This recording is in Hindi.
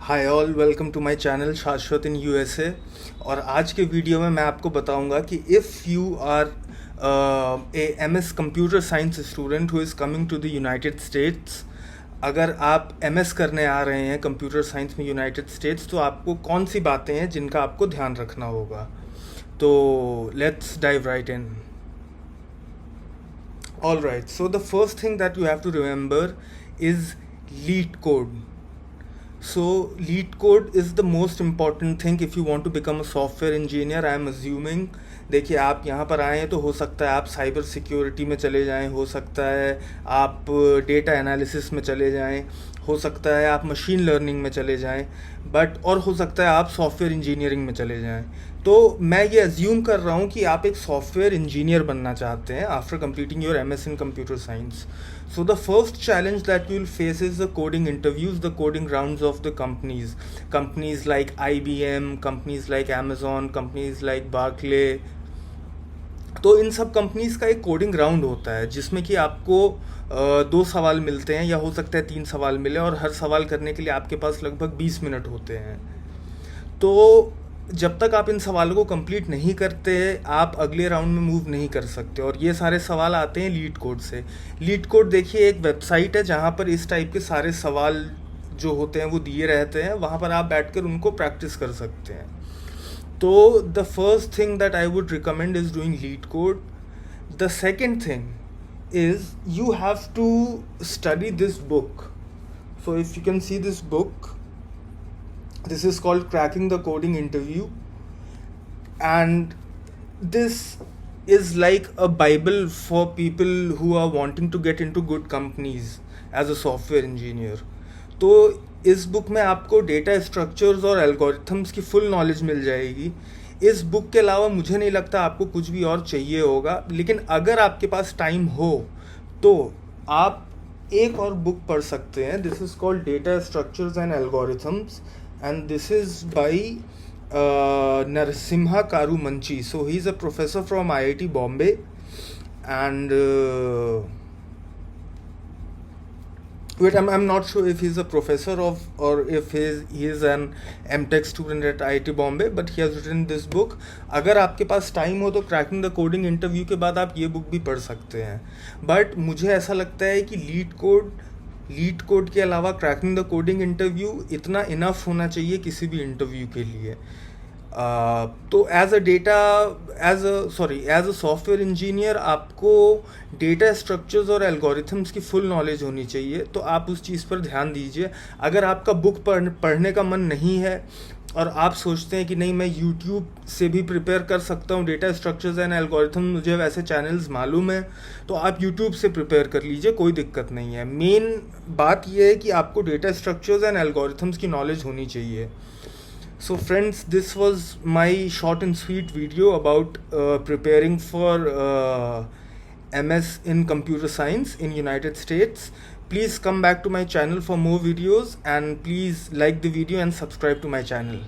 Hi all, welcome to my channel Shashwat in USA. और आज के वीडियो में मैं आपको बताऊंगा कि if you are a MS computer science student who is coming to the United States, अगर आप एमएस करने आ रहे हैं कंप्यूटर साइंस में यूनाइटेड स्टेट्स, तो आपको कौन सी बातें हैं जिनका आपको ध्यान रखना होगा। तो let's dive right in. All right, so the first thing that you have to remember is lead code. So lead code is the most important thing if you want to become a software engineer. I am assuming, देखिए आप यहाँ पर आए हैं तो हो सकता है आप साइबर सिक्योरिटी में चले जाएं, हो सकता है आप डेटा एनालिसिस में चले जाएं, हो सकता है आप मशीन लर्निंग में चले जाएं, और हो सकता है आप सॉफ्टवेयर इंजीनियरिंग में चले जाएं। तो मैं ये अज्यूम कर रहा हूँ कि आप एक सॉफ्टवेयर इंजीनियर बनना चाहते हैं after completing your MS in computer science. So the first challenge that you'll face is the coding interviews, the coding rounds of the companies. Companies like IBM, companies like Amazon, companies like Barclay. तो इन सब कंपनीज का एक कोडिंग राउंड होता है जिसमें कि आपको दो सवाल मिलते हैं, या हो सकता है 3 सवाल मिले, और हर सवाल करने के लिए आपके पास लगभग 20 मिनट होते हैं। तो जब तक आप इन सवालों को कंप्लीट नहीं करते आप अगले राउंड में मूव नहीं कर सकते। और ये सारे सवाल आते हैं लीड कोड से। लीड कोड देखिए एक वेबसाइट है जहाँ पर इस टाइप के सारे सवाल जो होते हैं वो दिए रहते हैं, वहाँ पर आप बैठकर उनको प्रैक्टिस कर सकते हैं। तो the first thing that I would recommend is doing LeetCode. The second thing is you have to study this book. So if you can see this book, this is called Cracking the Coding Interview, and this is like a bible for people who are wanting to get into good companies as a software engineer. तो इस बुक में आपको डेटा स्ट्रक्चर्स और एल्गोरिथम्स की फुल नॉलेज मिल जाएगी। इस बुक के अलावा मुझे नहीं लगता आपको कुछ भी और चाहिए होगा, लेकिन अगर आपके पास टाइम हो तो आप एक और बुक पढ़ सकते हैं। This is called data structures and algorithms, and this is by Narasimha Karumanchi. So he's a professor from IIT Bombay, and I'm not sure if he's a professor of, or if he is an MTech student at IIT Bombay, but he has written this book. अगर आपके पास टाइम हो तो क्रैकिंग द कोडिंग इंटरव्यू के बाद आप ये बुक भी पढ़ सकते हैं। बट मुझे ऐसा लगता है कि लीड कोड के अलावा क्रैकिंग द कोडिंग इंटरव्यू इतना इनफ होना चाहिए किसी भी इंटरव्यू के लिए। तो एज अ सॉफ्टवेयर इंजीनियर आपको डेटा स्ट्रक्चर्स और एल्गोरिथम्स की फुल नॉलेज होनी चाहिए, तो आप उस चीज़ पर ध्यान दीजिए। अगर आपका बुक पढ़ने का मन नहीं है और आप सोचते हैं कि नहीं मैं यूट्यूब से भी प्रिपेयर कर सकता हूँ डेटा स्ट्रक्चर्स एंड एल्गोरिथम, मुझे वैसे चैनल्स मालूम है, तो आप यूट्यूब से प्रिपेयर कर लीजिए, कोई दिक्कत नहीं है। मेन बात यह है कि आपको डेटा स्ट्रक्चर्स एंड एल्गोरिथम्स की नॉलेज होनी चाहिए। So friends, this was my short and sweet video about preparing for MS in computer science in United States. Please come back to my channel for more videos, and please like the video and subscribe to my channel.